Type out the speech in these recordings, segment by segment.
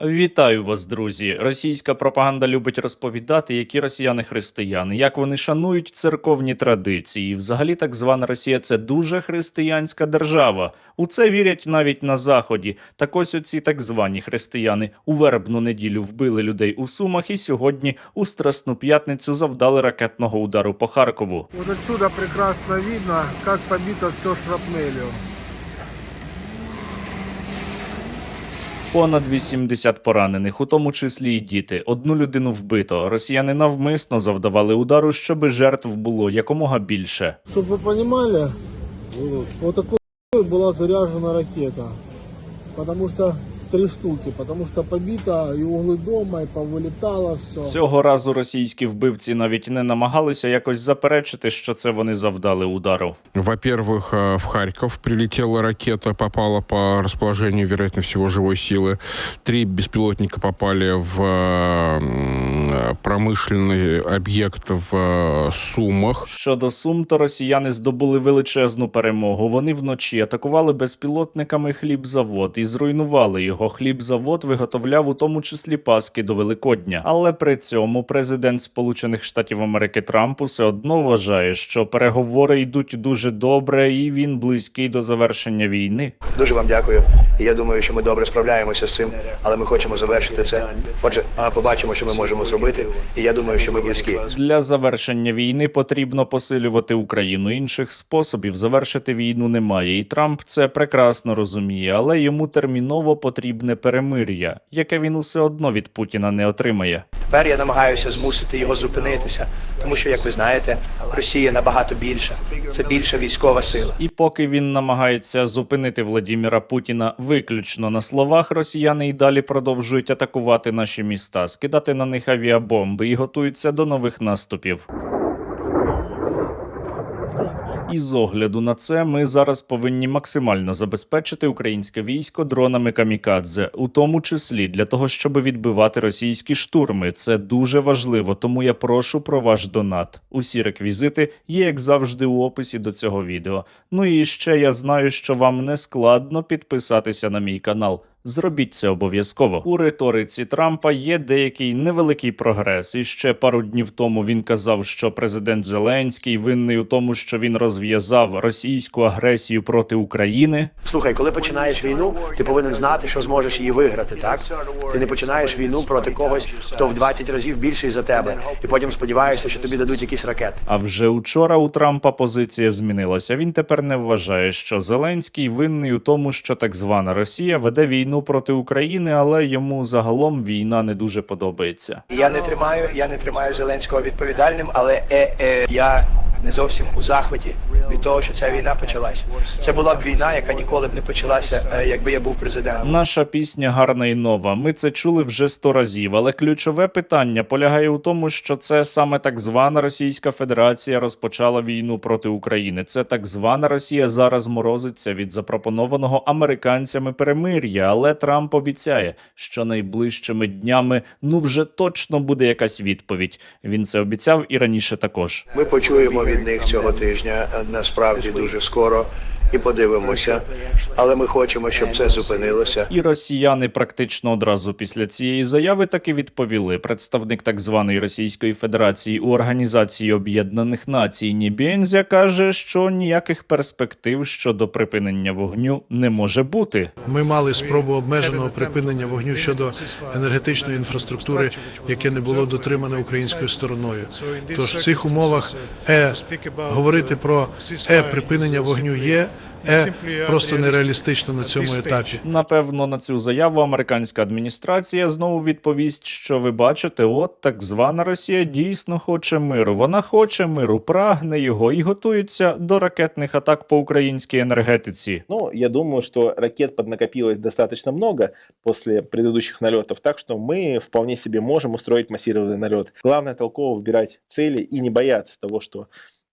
Вітаю вас, друзі! Російська пропаганда любить розповідати, які росіяни християни, як вони шанують церковні традиції. Взагалі, так звана Росія – це дуже християнська держава. У це вірять навіть на Заході. Так ось оці так звані християни у вербну неділю вбили людей у Сумах і сьогодні у Страсну п'ятницю завдали ракетного удару по Харкову. Вот отсюда прекрасно видно, как побито все шрапнелью. Понад 80 поранених, у тому числі і діти. Одну людину вбито. Росіяни навмисно завдавали удару, щоби жертв було якомога більше. Чтобы вы понимали, вот такой была заряжена ракета. Потому что 3 штуки, потому что побито и углы дома, и повылетало все. Цього разу російські вбивці навіть не намагалися якось заперечити, що це вони завдали удару. Во-первых, в Харьков прилетела ракета, попала по расположению, вероятно всего, живой силы. 3 беспилотника попали в промышленный объект в Сумах. Щодо Сум, то росіяни здобули величезну перемогу. Вони вночі атакували безпілотниками хлібзавод і зруйнували його. Хлібзавод виготовляв у тому числі паски до Великодня. Але при цьому президент Сполучених Штатів Америки Трамп усе одно вважає, що переговори йдуть дуже добре і він близький до завершення війни. Дуже вам дякую. І я думаю, що ми добре справляємося з цим, але ми хочемо завершити це. Отже, побачимо, що ми можемо зробити, і я думаю, що ми близькі. Для завершення війни потрібно посилювати Україну. Інших способів завершити війну немає. І Трамп це прекрасно розуміє, але йому терміново потрібне перемир'я, яке він усе одно від Путіна не отримає. Тепер я намагаюся змусити його зупинитися, тому що, як ви знаєте, Росія набагато більша. Це більша військова сила. І поки він намагається зупинити Владіміра Путіна виключно на словах, росіяни й далі продовжують атакувати наші міста, скидати на них авіабомби і готуються до нових наступів. І з огляду на це ми зараз повинні максимально забезпечити українське військо дронами камікадзе, у тому числі для того, щоб відбивати російські штурми. Це дуже важливо, тому я прошу про ваш донат. Усі реквізити є, як завжди, у описі до цього відео. Ну і ще я знаю, що вам не складно підписатися на мій канал. Зробіть це обов'язково. У риториці Трампа є деякий невеликий прогрес. І ще пару днів тому він казав, що президент Зеленський винний у тому, що він розв'язав російську агресію проти України. Слухай, коли починаєш війну, ти повинен знати, що зможеш її виграти, так? Ти не починаєш війну проти когось, хто в 20 разів більший за тебе, і потім сподіваєшся, що тобі дадуть якісь ракети. А вже учора у Трампа позиція змінилася. Він тепер не вважає, що Зеленський винний у тому, що так звана Росія веде війну проти України, але йому загалом війна не дуже подобається. Я не тримаю Зеленського відповідальним, але я не зовсім у захваті від того, що ця війна почалася. Це була б війна, яка ніколи б не почалася, якби я був президентом. Наша пісня гарна і нова. Ми це чули вже 100 разів, але ключове питання полягає у тому, що це саме так звана Російська Федерація розпочала війну проти України. Це так звана Росія зараз морозиться від запропонованого американцями перемир'я, але Трамп обіцяє, що найближчими днями вже точно буде якась відповідь. Він це обіцяв і раніше також. Ми почуємо від них цього тижня, насправді дуже скоро, і подивимося. Але ми хочемо, щоб це зупинилося. І росіяни практично одразу після цієї заяви таки відповіли. Представник так званої Російської Федерації у Організації Об'єднаних Націй Нібєнзя каже, що ніяких перспектив щодо припинення вогню не може бути. Ми мали спробу обмеженого припинення вогню щодо енергетичної інфраструктури, яке не було дотримане українською стороною. Тож в цих умовах говорити про припинення вогню є просто нереалістично на цьому етапі. Напевно, на цю заяву американська адміністрація знову відповість, що ви бачите, от так звана Росія дійсно хоче миру. Вона хоче миру, прагне його і готується до ракетних атак по українській енергетиці. Ну, я думаю, что ракет поднакопилось достаточно много после предыдущих налетов, так что мы вполне себе можем устроить массированный налет. Главное толково выбирать цели и не бояться того, что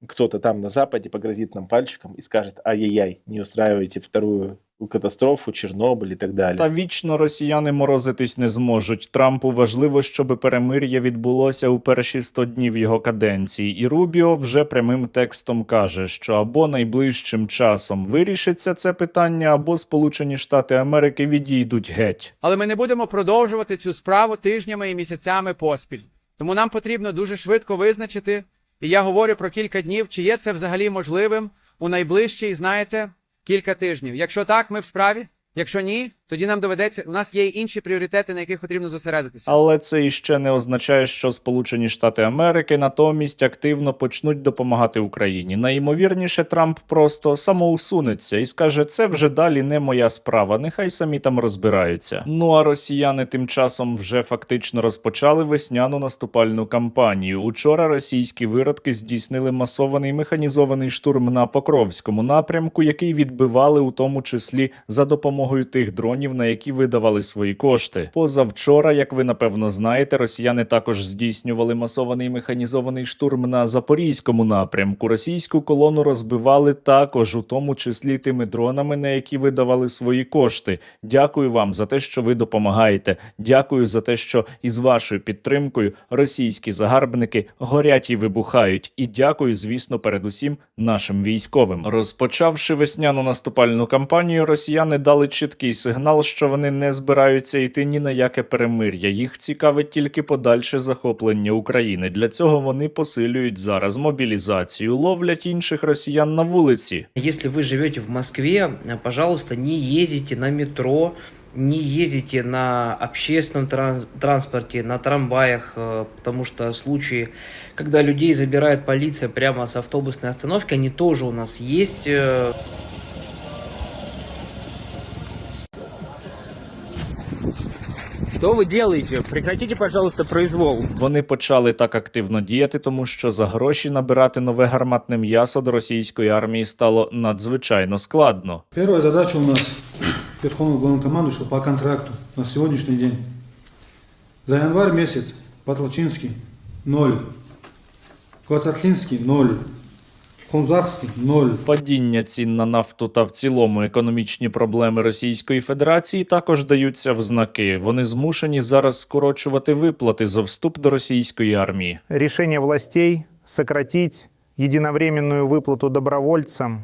кто-то там на Западе погрозит нам пальчиком и скажет: ай-яй-яй, не устраивайте вторую катастрофу, Чернобыль и так далее. Та вічно росіяни морозитись не зможуть. Трампу важливо, щоб перемир'я відбулося у перші 100 днів його каденції. І Рубіо вже прямим текстом каже, що або найближчим часом вирішиться це питання, або Сполучені Штати Америки відійдуть геть. Але ми не будемо продовжувати цю справу тижнями і місяцями поспіль. Тому нам потрібно дуже швидко визначити, і я говорю про кілька днів, чи є це взагалі можливим у найближчі, знаєте, кілька тижнів. Якщо так, ми в справі. Якщо ні, тоді нам доведеться, у нас є й інші пріоритети, на яких потрібно зосередитися. Але це іще не означає, що Сполучені Штати Америки натомість активно почнуть допомагати Україні. Найімовірніше, Трамп просто самоусунеться і скаже, це вже далі не моя справа, нехай самі там розбираються. Ну а росіяни тим часом вже фактично розпочали весняну наступальну кампанію. Учора російські виродки здійснили масований механізований штурм на Покровському напрямку, який відбивали у тому числі за допомогою тих дронів, на які видавали свої кошти. Позавчора, як ви напевно знаєте, росіяни також здійснювали масований механізований штурм на Запорізькому напрямку. Російську колону розбивали також, у тому числі тими дронами, на які видавали свої кошти. Дякую вам за те, що ви допомагаєте. Дякую за те, що із вашою підтримкою російські загарбники горять і вибухають. І дякую, звісно, передусім нашим військовим. Розпочавши весняну наступальну кампанію, росіяни дали чіткий сигнал, що вони не збираються йти ні на яке перемир'я. Їх цікавить тільки подальше захоплення України. Для цього вони посилюють зараз мобілізацію, ловлять інших росіян на вулиці. Если вы живете в Москве, пожалуйста, не ездите на метро, не ездите на общественном транспорте, на трамваях, потому что случаи, когда людей забирает полиция прямо с автобусной остановки, они тоже у нас есть. Что вы делаете? Прекратите, пожалуйста, произвол. Вони почали так активно діяти, тому що за гроші набирати нове гарматне м'ясо до російської армії стало надзвичайно складно. Первая задача у нас Верховного Главнокомандующего по контракту на сегодняшний день. За январь месяц Батлачинский 0, Квацатлинский 0, Хунзакский 0. Падіння цін на нафту та в цілому економічні проблеми Російської Федерації також даються в знаки. Вони змушені зараз скорочувати виплати за вступ до російської армії. Решение властей сократить единовременную выплату добровольцам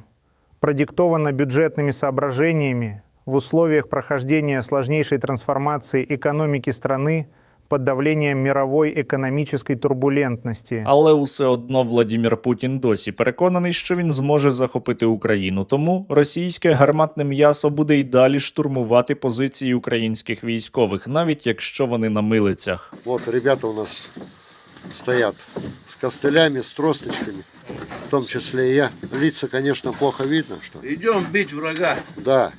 продиктовано бюджетными соображениями в условиях прохождения сложнейшей трансформации экономики страны под давлением мировой економічної турбулентності. Але усе одно Владімір Путін досі переконаний, що він зможе захопити Україну. Тому російське гарматне м'ясо буде й далі штурмувати позиції українських військових, навіть якщо вони на милицях. Вот ребята у нас стоят с костылями, с тросточками, в том числе и я. Лица, конечно, плохо видно, что... Идем бить врага. Да,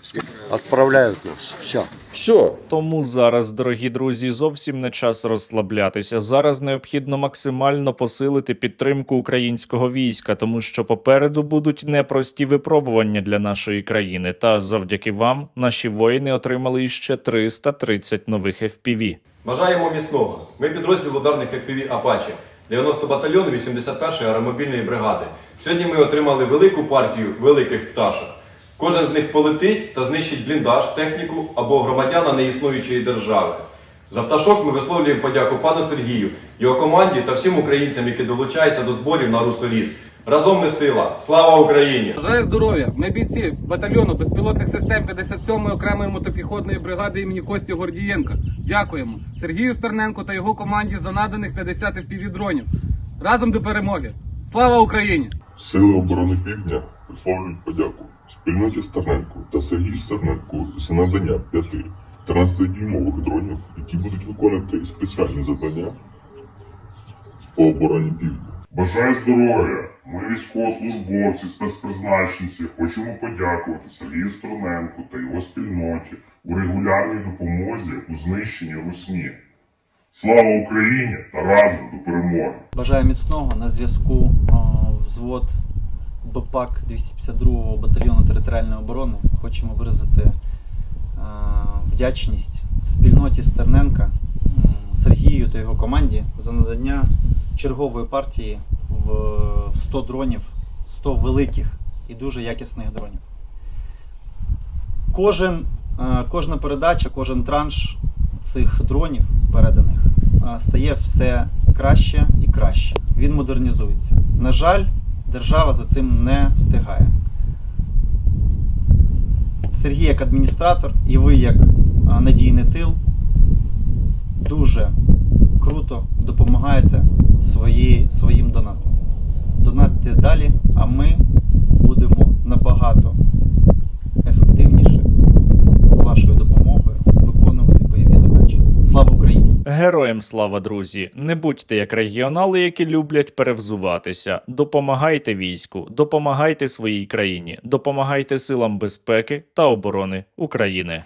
отправляют нас. Все. Все. Тому зараз, дорогі друзі, зовсім не час розслаблятися. Зараз необхідно максимально посилити підтримку українського війська, тому що попереду будуть непрості випробування для нашої країни. Та завдяки вам наші воїни отримали іще 330 нових FPV. Бажаємо міцного. Ми підрозділ ударних FPV «Апачі» 90 батальйону 81-ї аеромобільної бригади. Сьогодні ми отримали велику партію великих пташок. Кожен з них полетить та знищить бліндаж, техніку або громадяна неіснуючої держави. За пташок ми висловлюємо подяку пану Сергію, його команді та всім українцям, які долучаються до зборів на Русоліс. Разом ми сила! Слава Україні! Бажаю здоров'я! Ми бійці батальйону безпілотних систем 57-ї окремої мотопіхотної бригади імені Кості Гордієнка. Дякуємо Сергію Стерненку та його команді за наданих 50 FPV-дронів. Разом до перемоги! Слава Україні! Сили оборони Півдня висловлюють подяку спільноті Стерненку та Сергію Стерненку за надання 5 13-дюймових дронів, які будуть виконувати спеціальні завдання по обороні Півдня. Бажаю здоров'я! Ми, військовослужбовці, спецпризначенці, хочемо подякувати Сергію Стерненку та його спільноті у регулярній допомозі у знищенні русні. Слава Україні та разом до перемоги! Бажаю міцного. На зв'язку взвод БПАК 252-го батальйону територіальної оборони. Хочемо виразити вдячність спільноті Стерненка, Сергію та його команді за надання чергової партії в 100 дронів, 100 великих і дуже якісних дронів. Кожна передача, кожен транш цих дронів переданих стає все краще і краще. Він модернізується. На жаль, держава за цим не встигає. Сергій як адміністратор і ви як надійний тил дуже круто допомагаєте своїм донатом. Донатьте далі, а ми будемо набагато ефективніше з вашою допомогою виконувати бойові задачі. Слава Україні! Героям слава, друзі! Не будьте як регіонали, які люблять перевзуватися. Допомагайте війську, допомагайте своїй країні, допомагайте силам безпеки та оборони України.